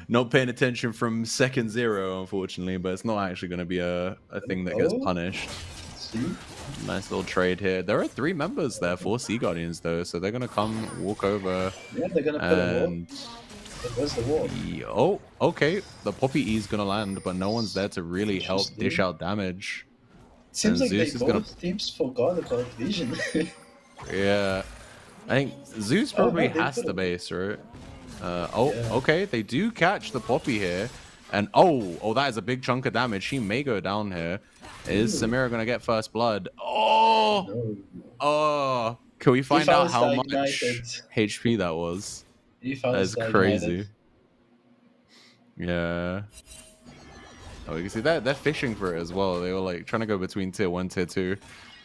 not paying attention from second zero, unfortunately, but it's not actually going to be a thing that gets punished. See? Nice little trade here. There are 3 members there for SeaGuardians, though, so they're going to come walk over. Yeah, they're going to put a wall. Where's the wall? Oh, okay. The Poppy E is going to land, but no one's there to really help dish out damage. It seems like Zeus both teams forgot about Vision. Yeah. I think Zeus probably has the base, right? Okay. They do catch the Poppy here. And that is a big chunk of damage. She may go down here. Is Samira going to get first blood? Oh! Can we find out how much HP that was? That's crazy. Yeah. Oh, you can see that they're fishing for it as well. They were like trying to go between tier 1, tier 2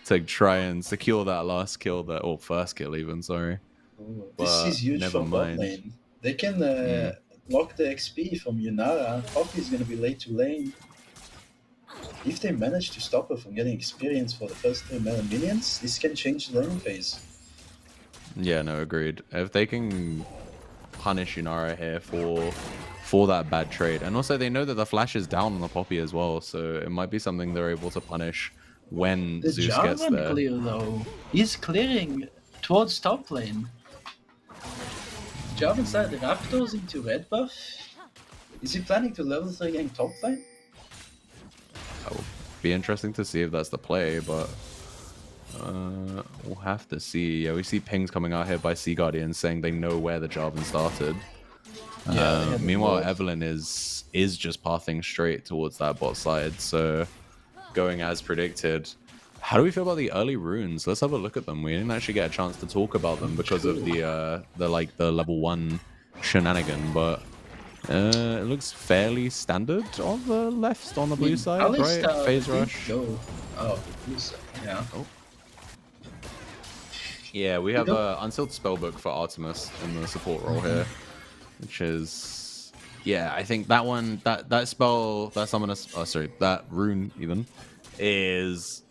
to try and secure that last kill, first kill even, sorry. This is huge for bot lane. They can lock the XP from Yunara. Poppy is going to be late to lane. If they manage to stop her from getting experience for the first 3 minions, this can change the lane phase. Yeah, no, agreed. If they can punish Yunara here for that bad trade, and also they know that the flash is down on the Poppy as well, so it might be something they're able to punish when Zeus gets there. Clear though. He's clearing towards top lane. Jarvan started the Raptors into red buff. Is he planning to level 3 gang top lane? That will be interesting to see if that's the play, but we'll have to see. Yeah, we see pings coming out here by SeaGuardian saying they know where the Jarvan started. Meanwhile, Evelyn is just pathing straight towards that bot side, so going as predicted. How do we feel about the early runes? Let's have a look at them. We didn't actually get a chance to talk about them because of the level 1 shenanigan, but it looks fairly standard on the left, on the blue side, right? Phase rush. Blue side. Yeah. Yeah, we have Unsealed Spellbook for Artemis in the support role here, which is, yeah, I think that one, that spell, that summon, that rune even, is,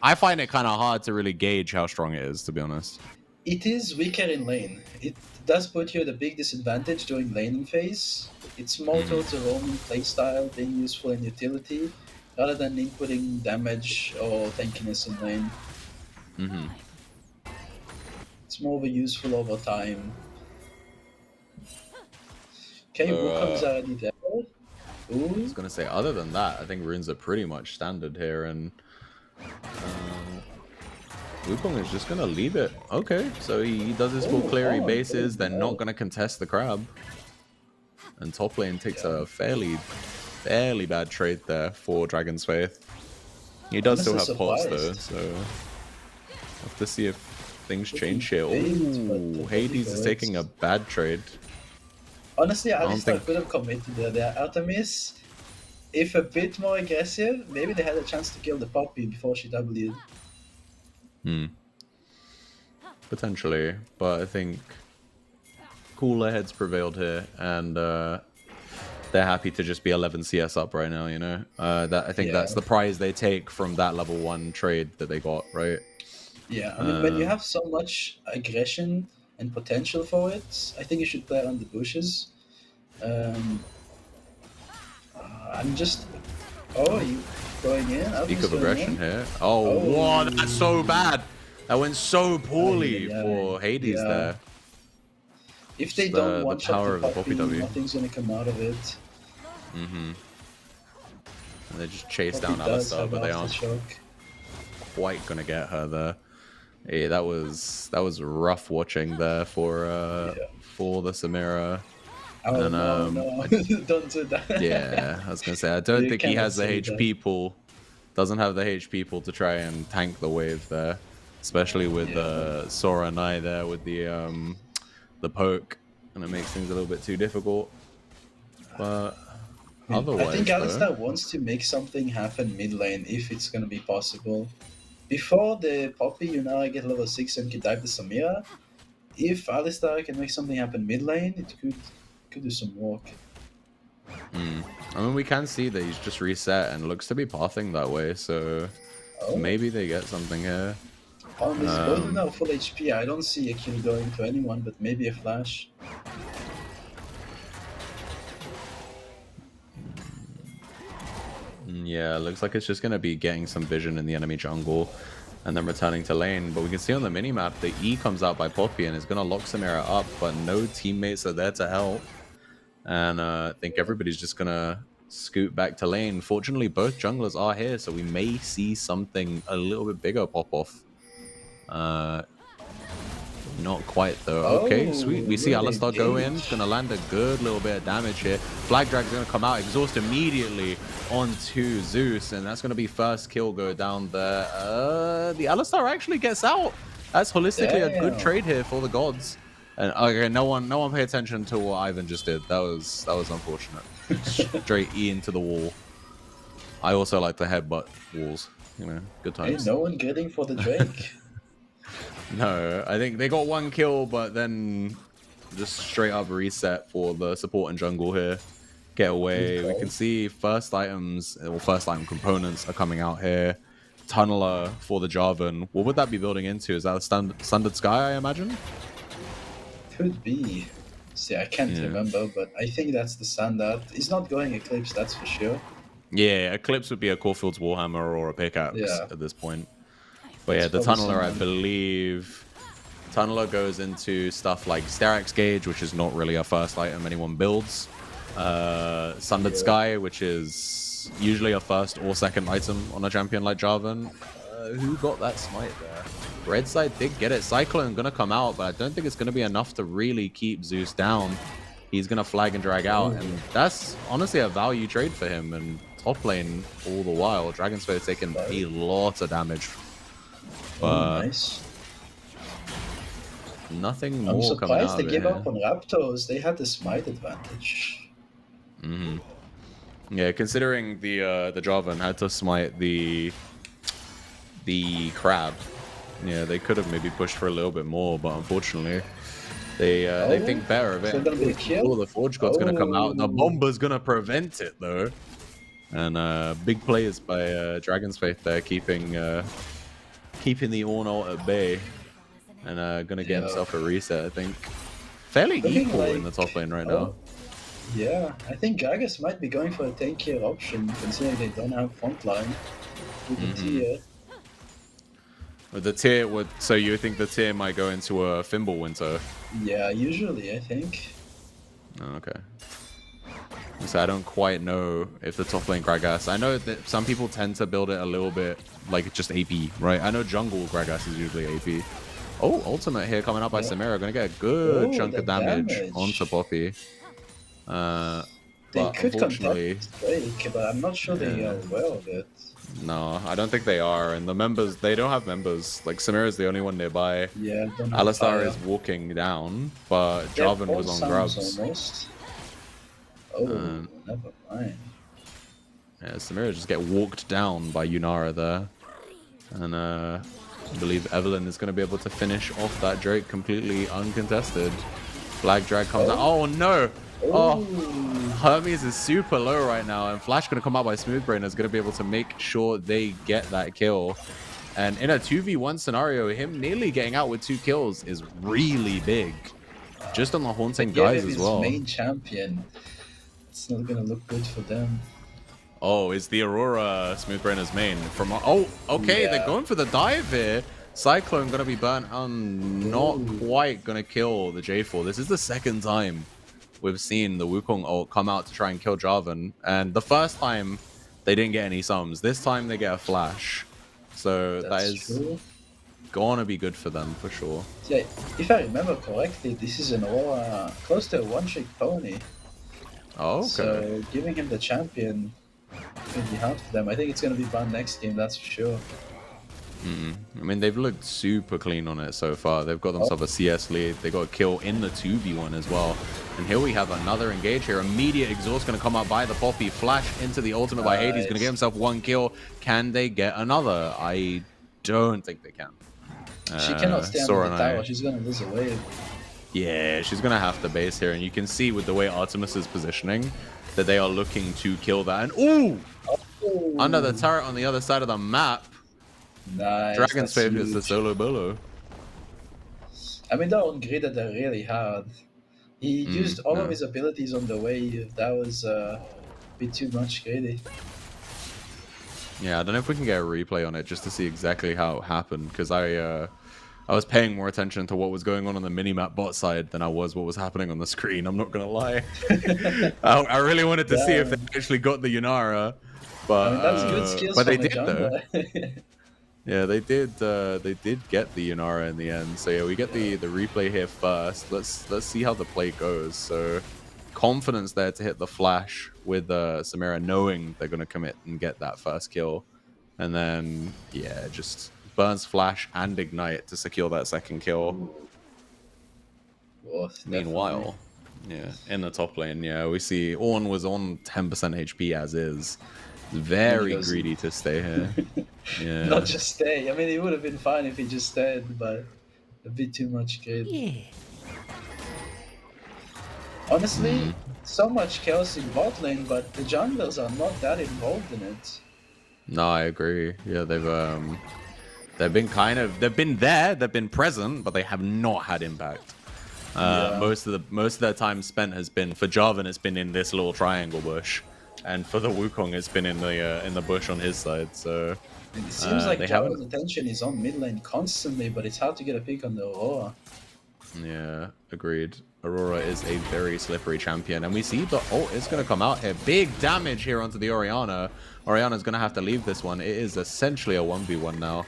I find it kind of hard to really gauge how strong it is, to be honest. It is weaker in lane. It does put you at a big disadvantage during laning phase. It's more towards a roaming playstyle, being useful in utility, rather than inputting damage or tankiness in lane. It's more of a useful over time. Okay, Wukong's already there. I was going to say, other than that, I think runes are pretty much standard here, and Wukong is just going to leave it. Okay, so he does his full cleary bases, they're not going to contest the crab. And top lane takes a fairly bad trade there for Dragon's Faith. He does still have pots though, so have to see if things change here. Ooh, Hades is taking a bad trade. Honestly, Alistar could have committed there. Artemis, if a bit more aggressive, maybe they had a chance to kill the Poppy before she W'd. Potentially, but I think cooler heads prevailed here, and they're happy to just be 11 CS up right now, you know? I think that's the prize they take from that level 1 trade that they got, right? Yeah, I mean, when you have so much aggression and potential for it, I think you should play around the bushes. I'm just... Oh, you going in? Peak of aggression here. Oh, wow, that's so bad! That went so poorly for Hades there. If they don't want the power of the Poppy, nothing's gonna come out of it. And they just chase down Alistar, but they aren't quite gonna get her there. Yeah, that was rough watching there for the Samira. Oh, no. Don't do that. Yeah, I was gonna say, I don't think he has the HP pool. Doesn't have the HP pool to try and tank the wave there, especially with Sora and I there with the poke, and it makes things a little bit too difficult. But otherwise, I think Alistar wants to make something happen mid lane if it's gonna be possible. Before the Poppy, you now get level 6 and can dive the Samira. If Alistar can make something happen mid lane, it could do some work. I mean, we can see that he's just reset and looks to be pathing that way, so maybe they get something here. On this both now full HP, I don't see a kill going to anyone, but maybe a flash. Yeah, looks like it's just going to be getting some vision in the enemy jungle and then returning to lane. But we can see on the minimap, the E comes out by Poppy and is going to lock Samira up, but no teammates are there to help. And I think everybody's just going to scoot back to lane. Fortunately, both junglers are here, so we may see something a little bit bigger pop off. Not quite though. Okay, sweet. We see really Alistar go in. engaged. It's gonna land a good little bit of damage here. Flag Drag's gonna come out, exhaust immediately onto Zeus, and that's gonna be first kill go down there. The Alistar actually gets out. That's holistically a good trade here for the gods. And okay, no one pay attention to what Ivan just did. That was unfortunate. Straight E into the wall. I also like to headbutt walls. You know, good times. Ain't no one getting for the Drake. No, I think they got one kill, but then just straight up reset for the support and jungle here. Get away. We can see first items, or first item components are coming out here. Tunneler for the Jarvan. What would that be building into? Is that a Sundered Sky, I imagine? Could be. See, I can't remember, but I think that's the standard. He's not going Eclipse, that's for sure. Yeah, Eclipse would be a Caulfield's Warhammer or a pickaxe at this point. But yeah, the Tunneler, I believe, Tunneler goes into stuff like Sterac's Gauge, which is not really a first item anyone builds. Sundered Sky, which is usually a first or second item on a champion like Jarvan. Who got that smite there? Red side did get it. Cyclone gonna come out, but I don't think it's gonna be enough to really keep Zeus down. He's gonna flag and drag out, and that's honestly a value trade for him. And top lane all the while, Dragon's Fate taking a lot of damage. But nice. Nothing I'm more coming out surprised they of gave it up on Raptors. They had the smite advantage. Yeah, considering the Jarvan had to smite the crab. Yeah, they could have maybe pushed for a little bit more, but unfortunately, they think better of it. So gonna be a kill? The Forge God's gonna come out. The Bomber's gonna prevent it though. And big plays by Dragon's Faith there, keeping the Ornalt at bay, and gonna get himself a reset. I think fairly equal in the top lane right now. Yeah, I think Gragas might be going for a tankier option, considering they don't have frontline with the tier. With the tier, so you think the tier might go into a Fimble Winter? Yeah, usually I think. Oh, okay. So I don't quite know if the top lane Gragas. I know that some people tend to build it a little bit like just AP, right? I know jungle Gragas is usually AP. Oh, ultimate here coming up by Samira. Gonna get a good chunk of damage onto Poppy. They could contest Drake, but I'm not sure they are aware of it. No, I don't think they are. And the members, they don't have members. Like, Samira is the only one nearby. Yeah, Alistar is walking down, but Jarvan was on grubs. Almost. Oh, never mind. Yeah, Samira just get walked down by Yunara there. And I believe Evelyn is going to be able to finish off that Drake completely uncontested. Flag drag comes out. Oh, no! Oh, Hermes is super low right now, and Flash going to come out by Smoothbrain is going to be able to make sure they get that kill. And in a 2v1 scenario, him nearly getting out with 2 kills is really big. Just on the Haunting guys as well. Main champion. It's not going to look good for them. Oh, is the Aurora Smoothbrainer's main? From okay, they're going for the dive here. Cyclone going to be burnt on, not quite going to kill the J4. This is the second time we've seen the Wukong ult come out to try and kill Jarvan. And the first time, they didn't get any sums. This time, they get a flash. So that is gonna be good for them, for sure. Yeah, if I remember correctly, this is an Aura close to a one-trick pony. Oh, okay. So giving him the champion could be hard for them. I think it's going to be banned next game, that's for sure. I mean, they've looked super clean on it so far. They've got themselves a CS lead. They got a kill in the 2v1 as well. And here we have another engage here. Immediate exhaust going to come out by the Poppy. Flash into the ultimate by Hades. Going to get himself 1 kill. Can they get another? I don't think they can. She cannot stay on the tower. She's going to lose a wave. Yeah, she's going to have to base here. And you can see with the way Artemis is positioning that they are looking to kill that. And under the turret on the other side of the map. Nice. Dragon's Fate is the solo bolo. I mean, that one gridded her really hard. He used all of his abilities on the wave. That was a bit too much greedy. Yeah, I don't know if we can get a replay on it just to see exactly how it happened, because I was paying more attention to what was going on the minimap bot side than I was what was happening on the screen. I'm not gonna lie. I really wanted to see if they actually got the Yunara, I mean, that's good skills but they from a did though. jungler. Yeah, they did. They did get the Yunara in the end. So yeah, we get the replay here first. Let's see how the play goes. So confidence there to hit the flash with Samira, knowing they're gonna commit and get that first kill, and then yeah, just burns flash and ignite to secure that second kill. Meanwhile, yeah, in the top lane, yeah, we see Ornn was on 10% HP as is. Very greedy to stay here. Yeah. Not just stay. I mean, it would have been fine if he just stayed, but a bit too much greed. Yeah. Honestly, so much chaos in bot lane, but the junglers are not that involved in it. No, I agree. Yeah, they've been there, they've been present, but they have not had impact. Most of their time spent has been for Jarvan. It's been in this little triangle bush, and for the Wukong, it's been in the bush on his side. So And it seems like Jarvan's attention is on mid lane constantly, but it's hard to get a pick on the Aurora. Yeah, agreed. Aurora is a very slippery champion, and we see the ult is going to come out here. Big damage here onto the Orianna. Orianna's going to have to leave this one. It is essentially a 1v1 now.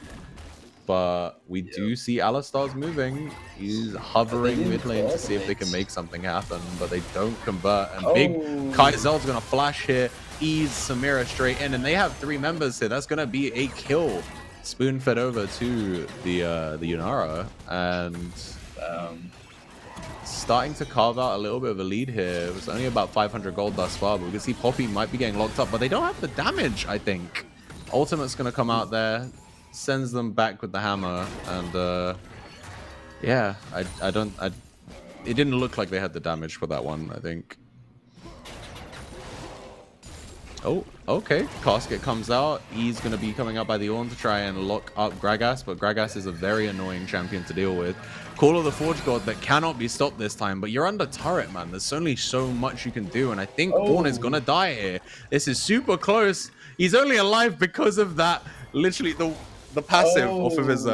But we do see Alistar's moving. He's hovering mid lane to see if they can make something happen, but they don't convert. And big Kaizel's going to flash here, ease Samira straight in, and they have 3 members here. That's going to be a kill. Spoon-fed over to the Yunara, and starting to carve out a little bit of a lead here. It was only about 500 gold thus far, but we can see Poppy might be getting locked up, but they don't have the damage, I think. Ultimate's going to come out there, sends them back with the hammer, and yeah, it didn't look like they had the damage for that one, I think. Oh, okay. Casket comes out. He's going to be coming out by the Ornn to try and lock up Gragas, but Gragas is a very annoying champion to deal with. Call of the Forge God that cannot be stopped this time, but you're under turret, man. There's only so much you can do, and I think Ornn is going to die here. This is super close. He's only alive because of that, literally, the passive off of his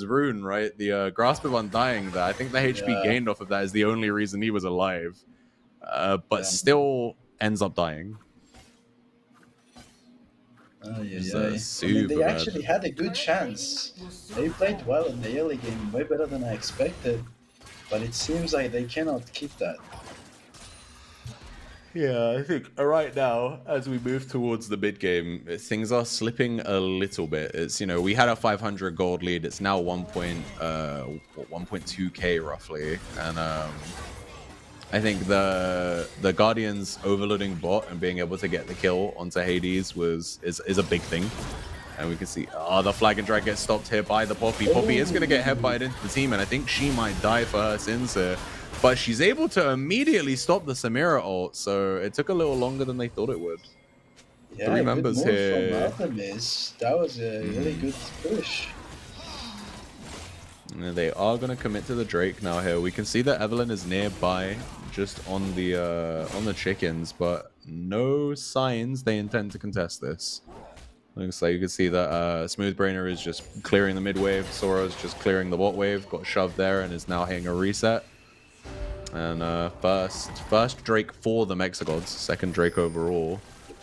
rune, right? The Grasp of Undying there. I think the HP gained off of that is the only reason he was alive, but still ends up dying. I mean, they actually had a good chance. They played well in the early game, way better than I expected, but it seems like they cannot keep that. Yeah, I think right now, as we move towards the mid game, things are slipping a little bit. It's, you know, we had a 500 gold lead. It's now 1.2k roughly, and I think the Guardians overloading bot and being able to get the kill onto Hades is a big thing. And we can see, the flag and drag gets stopped here by the Poppy. Poppy is going to get headbutted into the team, and I think she might die for her sins here. But she's able to immediately stop the Samira ult, so it took a little longer than they thought it would. Yeah, 3 members here. From Artemis. That was a really good push. And they are going to commit to the Drake now here. We can see that Evelyn is nearby, just on the chickens, but no signs they intend to contest this. Looks like you can see that Smoothbrainer is just clearing the mid wave. Sora's just clearing the bot wave, got shoved there and is now hitting a reset. And first Drake for the MexiGods, second Drake overall.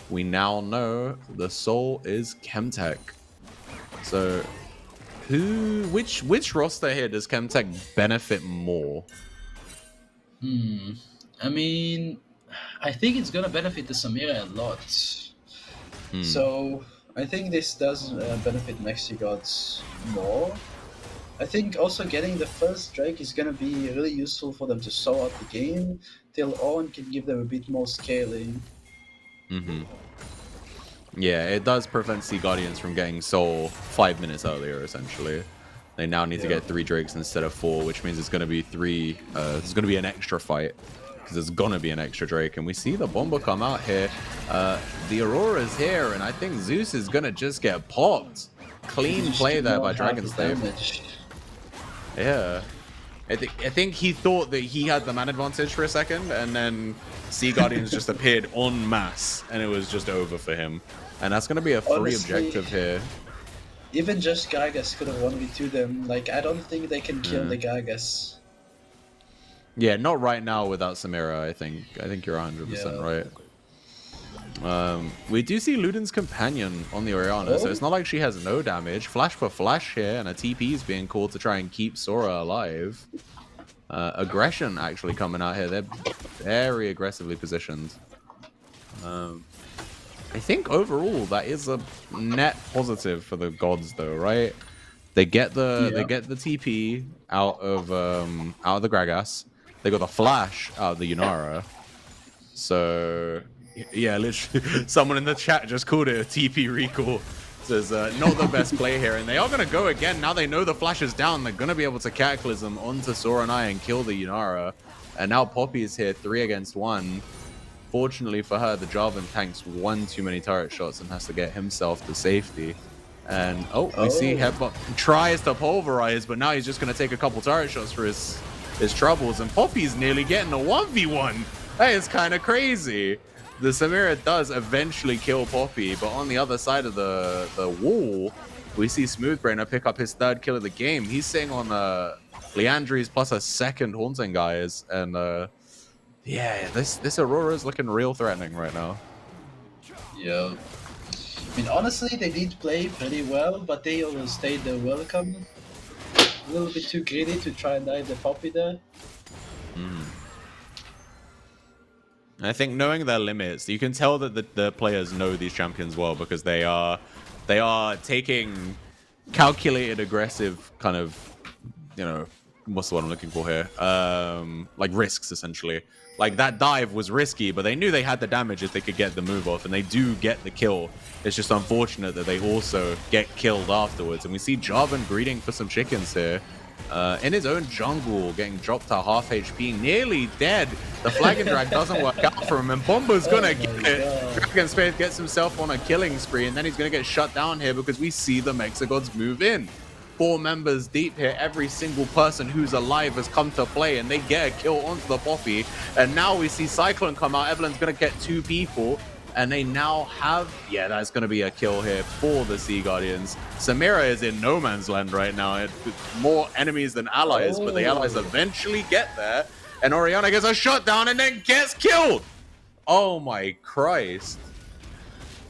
We now know the soul is Chemtech. So which roster here does Chemtech benefit more? I mean, I think it's gonna benefit the Samira a lot. So I think this does benefit MexiGods more. I think also getting the first Drake is gonna be really useful for them to saw out the game till Ornn can give them a bit more scaling. Yeah, it does prevent SeaGuardians from getting Soul 5 minutes earlier, essentially. They now need to get 3 Drakes instead of 4, which means it's going to be 3. It's going to be an extra fight, because there's going to be an extra Drake. And we see the Bomber come out here. The Aurora's here, and I think Zeus is going to just get popped. Clean play there by Dragonstave. Yeah. I think he thought that he had the man advantage for a second, and then SeaGuardians just appeared en masse, and it was just over for him. And that's going to be a free Honestly, objective here. even just Gagas could have 1v2 them. Like, I don't think they can kill the Gagas. Yeah, not right now without Samira, I think. I think you're 100% right. We do see Luden's companion on the Orianna, so it's not like she has no damage. Flash for flash here, and a TP is being called to try and keep Sora alive. Aggression actually coming out here. They're very aggressively positioned. I think overall that is a net positive for the gods, though, right? They get the TP out of the Gragas. They got the flash out of the Yunara. So yeah, literally, someone in the chat just called it a TP recall. Says not the best play here, and they are going to go again. Now they know the flash is down. They're going to be able to Cataclysm onto Sora and I and kill the Yunara. And now Poppy is here 3 against 1. Fortunately for her, the Jarvan tanks one too many turret shots and has to get himself to safety. And we see Headbutt tries to pulverize, but now he's just going to take a couple turret shots for his troubles. And Poppy's nearly getting a 1v1. That is kind of crazy. The Samira does eventually kill Poppy, but on the other side of the wall, we see Smoothbrainer pick up his 3rd kill of the game. He's sitting on Leandri's plus a 2nd Haunting Guys, and yeah, this Aurora is looking real threatening right now. Yeah. I mean, honestly, they did play pretty well, but they overstayed their welcome. A little bit too greedy to try and dive the Poppy there. I think knowing their limits, you can tell that the players know these champions well, because they are taking calculated, aggressive kind of, you know, what's the word I'm looking for here? Like risks, essentially. Like that dive was risky, but they knew they had the damage if they could get the move off, and they do get the kill. It's just unfortunate that they also get killed afterwards. And we see Jarvan greeting for some chickens here. In his own jungle, getting dropped to half HP, nearly dead. The flag and drag doesn't work out for him, and Bomba's gonna get it. Dragon's Faith gets himself on a killing spree, and then he's gonna get shut down here because we see the MexiGods move in. 4 members deep here. Every single person who's alive has come to play, and they get a kill onto the Poppy. And now we see Cyclone come out. Evelyn's gonna get 2 people. And they now have, yeah, that's going to be a kill here for the Sea Guardians. Samira is in no man's land right now. More enemies than allies, but the allies eventually get there. And Orianna gets a shot down and then gets killed. Oh my Christ.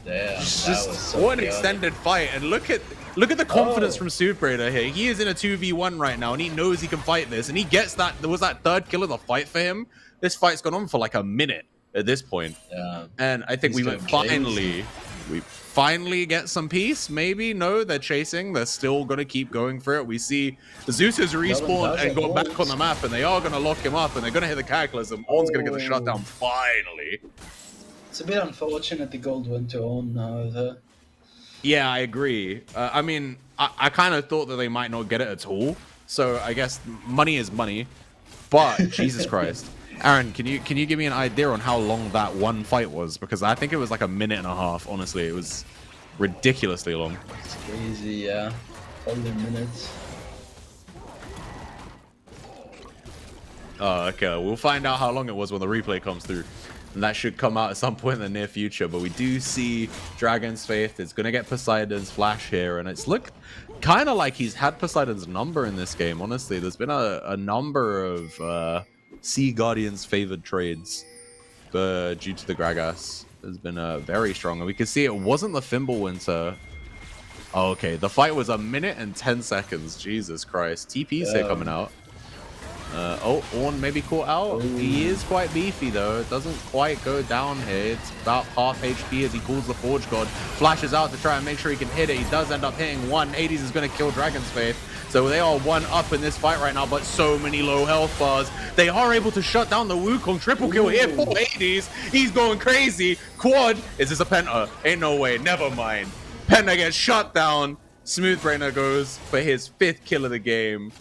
Damn, Just what an extended fight. And look at the confidence from Smoothbrainer here. He is in a 2v1 right now, and he knows he can fight this. And he gets that, there was that 3rd kill of the fight for him. This fight's gone on for like a minute at this point. And I think we finally get some peace. Maybe no, they're chasing. They're still gonna keep going for it. We see Zeus has respawned and got back on the map, and they are gonna lock him up, and they're gonna hit the Cataclysm. Ornn's gonna get the shutdown finally. It's a bit unfortunate the gold went to Ornn, however. Yeah, I agree. I mean, I kind of thought that they might not get it at all. So I guess money is money. But Jesus Christ. Aaron, can you give me an idea on how long that one fight was? Because I think it was like 1.5 minutes, honestly. It was ridiculously long. It's crazy, yeah. Probably minutes. Oh, okay. We'll find out how long it was when the replay comes through. And that should come out at some point in the near future. But we do see Dragon's Faith. It's going to get Poseidon's flash here. And it's looked kind of like he's had Poseidon's number in this game, honestly. There's been a number of Sea Guardians favored trades due to the Gragas. Has been very strong. And we can see it wasn't the Fimbulwinter. Oh, okay, the fight was 1 minute and 10 seconds. Jesus Christ. TP's here coming out. Ornn maybe caught out. He is quite beefy though. It doesn't quite go down here. It's about half HP as he calls the Forge God. Flashes out to try and make sure he can hit it. He does end up hitting one. Hades is going to kill Dragon's Faith. So they are 1 up in this fight right now, but so many low health bars. They are able to shut down the Wukong. Triple kill here for Hades. He's going crazy. Quad. Is this a Penta? Ain't no way. Never mind. Penta gets shut down. Smoothbrainer goes for his 5th kill of the game.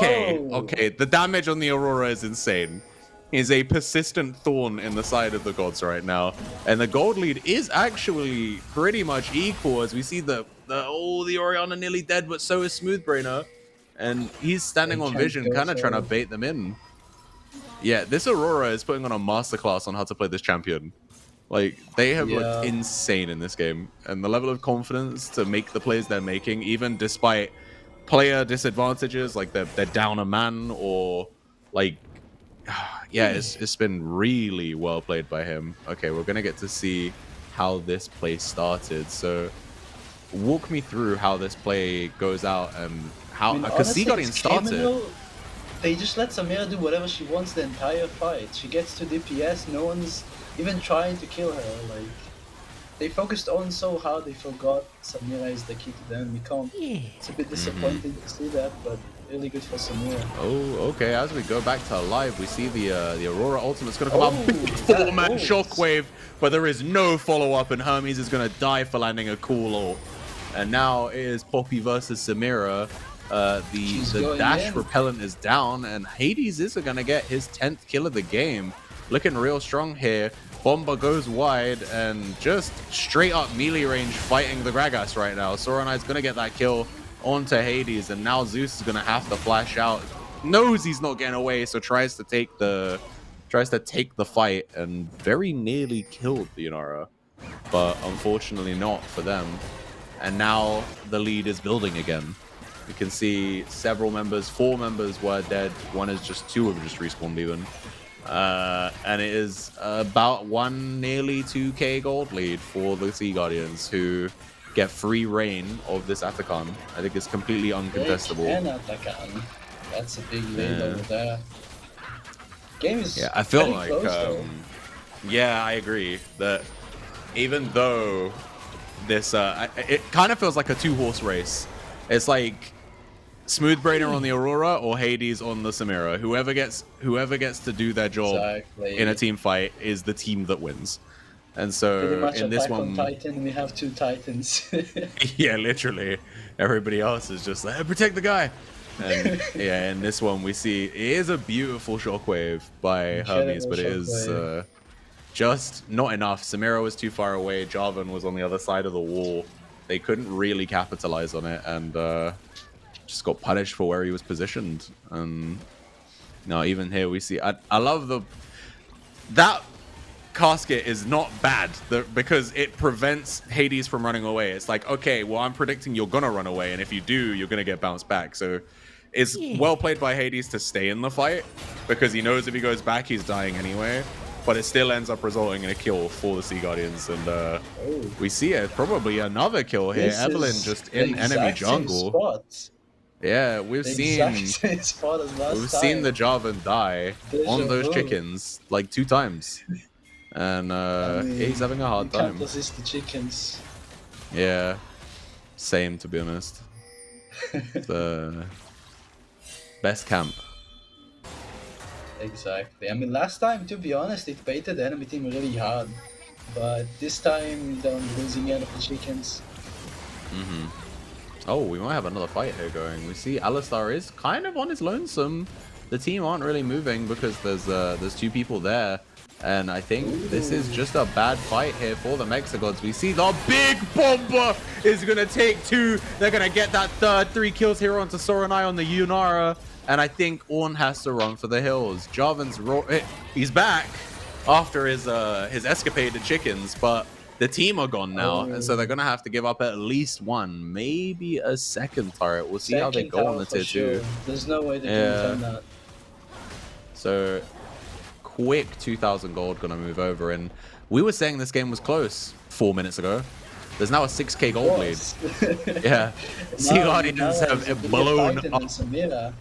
Okay. The damage on the Aurora is insane. He's a persistent thorn in the side of the gods right now. And the gold lead is actually pretty much equal as we see the Orianna nearly dead, but so is Smoothbrainer. And he's standing on vision, kind of trying to bait them in. Yeah, this Aurora is putting on a masterclass on how to play this champion. Like, they have looked Yeah. insane in this game. And the level of confidence to make the plays they're making, even despite player disadvantages, like they're down a man or like yeah, it's been really well played by him. Okay, we're gonna get to see how this play started. So walk me through how this play goes out and I how mean, because honestly, SeaGuardian it's started. criminal. They just let Samira do whatever she wants the entire fight. She gets to DPS, no one's even trying to kill her. Like, they focused on so hard they forgot Samira is the key to them. We can't. It's a bit disappointing to see that, but really good for Samira. Oh, okay. As we go back to live, we see the Aurora ultimate's gonna come Oh, out. Big that 4-man ult. shockwave, but there is no follow-up, and Hermes is gonna die for landing a cool ult. And now it is Poppy versus Samira. The going dash in. repellent is down, and Hades is gonna get his 10th kill of the game. Looking real strong here. Bomba goes wide and just straight up melee range fighting the Gragas right now. Soranai's gonna get that kill onto Hades, and now Zeus is gonna have to flash out. Knows he's not getting away, so tries to take the fight and very nearly killed the Yunara, but unfortunately not for them. And now the lead is building again. You can see several members, 4 members were dead. One is just 2 have just respawned even. And it is about nearly 2k gold lead for the SeaGuardians, who get free reign of this Atakan. I think it's completely uncontestable. And Atakan. That's a big lead over there. Game is Yeah, I feel pretty like, close, though. yeah, I agree that even though this, it kind of feels like a 2-horse race. It's like Smooth Brainer on the Aurora or Hades on the Samira. Whoever gets to do their job Exactly. in a team fight is the team that wins. And Pretty so much in this Attack on one, Titan, we have 2 Titans. yeah, literally, everybody else is just like, protect the guy. And yeah, in this one we see it is a beautiful shockwave by Hermes, but it is just not enough. Samira was too far away. Jarvan was on the other side of the wall. They couldn't really capitalize on it, and just got punished for where he was positioned. And no, even here we see. I love that casket is not bad because it prevents Hades from running away. It's like, okay, well, I'm predicting you're gonna run away, and if you do, you're gonna get bounced back. So it's well played by Hades to stay in the fight because he knows if he goes back, he's dying anyway. But it still ends up resulting in a kill for the SeaGuardians, and we see it probably another kill here. Evelyn just in enemy jungle. Yeah, we've seen the Jarvan die on those chickens like 2 times, and he's having a hard time. Can't resist the chickens. Yeah, same to be honest. The best camp. Exactly. I mean, last time, to be honest, it baited the enemy team really hard, but this time they're losing out of the chickens. Oh, we might have another fight here going. We see Alistar is kind of on his lonesome. The team aren't really moving because there's 2 people there. And I think this is just a bad fight here for the MexiGods. We see the big bomber is going to take 2. They're going to get that third 3 kills here onto Soranai on the Yunara. And I think Ornn has to run for the hills. Jarvan's he's back after his escapade to chickens, but the team are gone now, and so they're gonna have to give up at least 1, maybe a second turret. We'll see how they go on the tier 2. There's no way they can defend that. So quick 2,000 gold gonna move over, and we were saying this game was close 4 minutes ago. There's now a 6k gold lead. Yeah, SeaGuardians have blown up.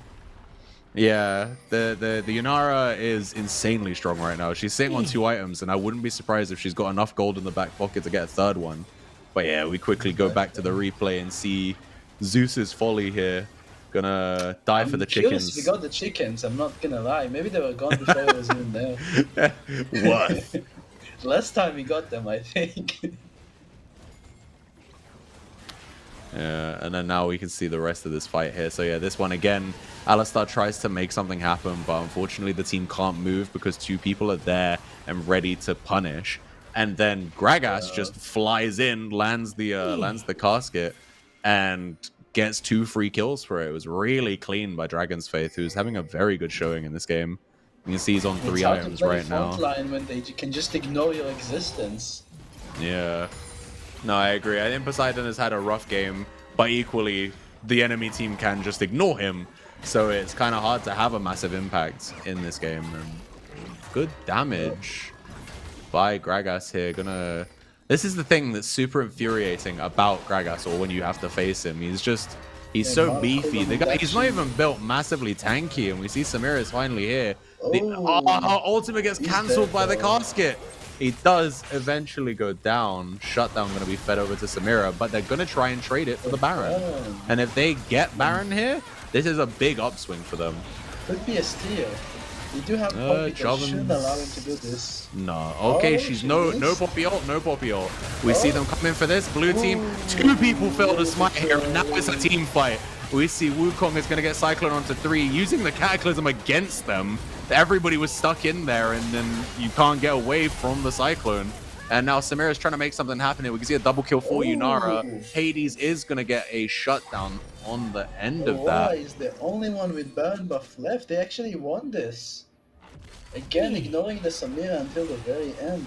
Yeah, the Yunara is insanely strong right now. She's sitting on 2 items, and I wouldn't be surprised if she's got enough gold in the back pocket to get a 3rd one. But yeah, we quickly go back to the replay and see Zeus's folly here. Gonna die for the chickens. We got the chickens, I'm not gonna lie. Maybe they were gone before I was even there. What? Last time we got them, I think. Yeah, and then now we can see the rest of this fight here. So yeah, this one again, Alistar tries to make something happen, but unfortunately the team can't move because 2 people are there and ready to punish. And then Gragas just flies in, lands the casket, and gets 2 free kills for it. It was really clean by Dragon's Faith, who's having a very good showing in this game. You can see he's on It's 3 hard to items play right now. frontline when they can just ignore your existence. Yeah. No, I agree. I think Poseidon has had a rough game, but equally, the enemy team can just ignore him. So it's kind of hard to have a massive impact in this game. And good damage by Gragas here. This is the thing that's super infuriating about Gragas, or when you have to face him. He's so beefy. The guy, he's not even built massively tanky, and we see Samira is finally here. Our ultimate gets cancelled by the casket. He does eventually go down. Shutdown going to be fed over to Samira, but they're going to try and trade it for the Baron. And if they get Baron here, this is a big upswing for them. Could be a steal. We do have Poppy that shouldn't allow him to do this. No. Okay, she's no Poppy ult, no Poppy ult. We see them come in for this. Blue team, 2 people fail to smite here, and now it's a team fight. We see Wukong is going to get Cyclone onto 3, using the Cataclysm against them. Everybody was stuck in there, and then you can't get away from the Cyclone. And now Samira's trying to make something happen here. We can see a double kill for Yunara. Hades is going to get a shutdown on the end of that. Aurora is the only one with Baron buff left. They actually won this. Again, ignoring the Samira until the very end.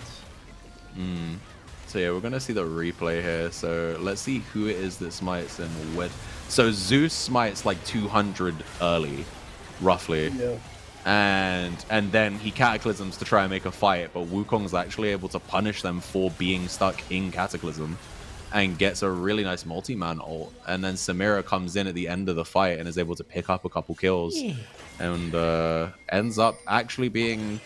So yeah, we're going to see the replay here. So let's see who it is that smites and what. So Zeus smites like 200 early, roughly. Yeah. And then he cataclysms to try and make a fight, but Wukong's actually able to punish them for being stuck in Cataclysm and gets a really nice multi-man ult. And then Samira comes in at the end of the fight and is able to pick up a couple kills and ends up actually being...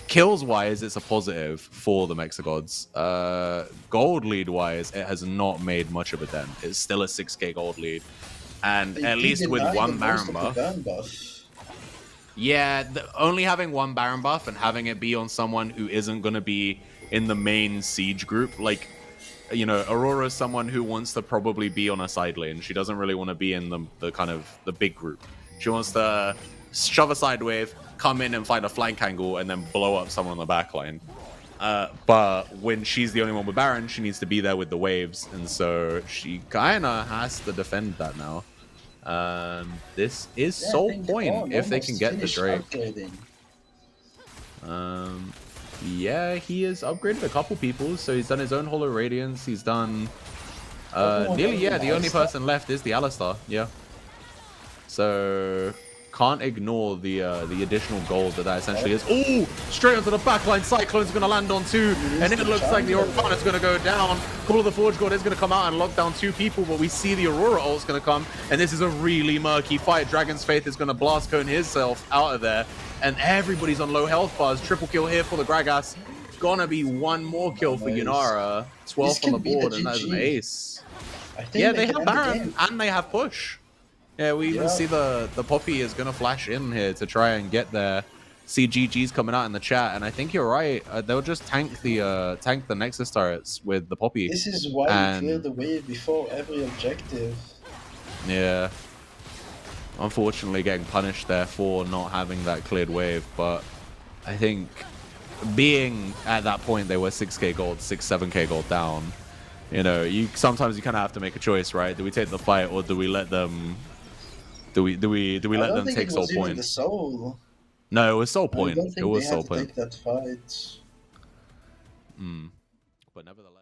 Kills-wise, it's a positive for the MexiGods. Gold lead-wise, it has not made much of a dent. It's still a 6k gold lead. And at least with one Baron buff. Yeah, only having one Baron buff and having it be on someone who isn't going to be in the main siege group. Like, you know, Aurora is someone who wants to probably be on a side lane. She doesn't really want to be in the kind of the big group. She wants to shove a side wave, come in and find a flank angle, and then blow up someone on the back line. But when she's the only one with Baron, she needs to be there with the waves. And so she kind of has to defend that now. This is sole point if they can get the Drake. Yeah, he has upgraded a couple people, so he's done his own Hollow Radiance. He's done nearly, yeah, the only person left is the Alistar. Yeah, so can't ignore the additional gold that essentially is. Oh, straight onto the backline. Cyclone's going to land on 2, and it looks like the Aurora is going to go down. Call of the Forge God is going to come out and lock down 2 people, but we see the Aurora ult's going to come, and this is a really murky fight. Dragon's Faith is going to blast cone himself out of there, and everybody's on low health bars. Triple kill here for the Gragas. Gonna be one more kill for Yunara. 12th on the board, and that's an ace. Yeah, they have Baron, and they have push. Yeah, we even see the Poppy is going to flash in here to try and get there. See GG's coming out in the chat, and I think you're right. They'll just tank the Nexus turrets with the Poppy. This is why we clear the wave before every objective. Yeah. Unfortunately getting punished there for not having that cleared wave, but I think being at that point they were 6k gold, 7k gold down. You know, sometimes you kind of have to make a choice, right? Do we take the fight, or do we let them... Do we let them take soul point? The soul. No, it was soul point. It was soul point. Take that fight. But nevertheless.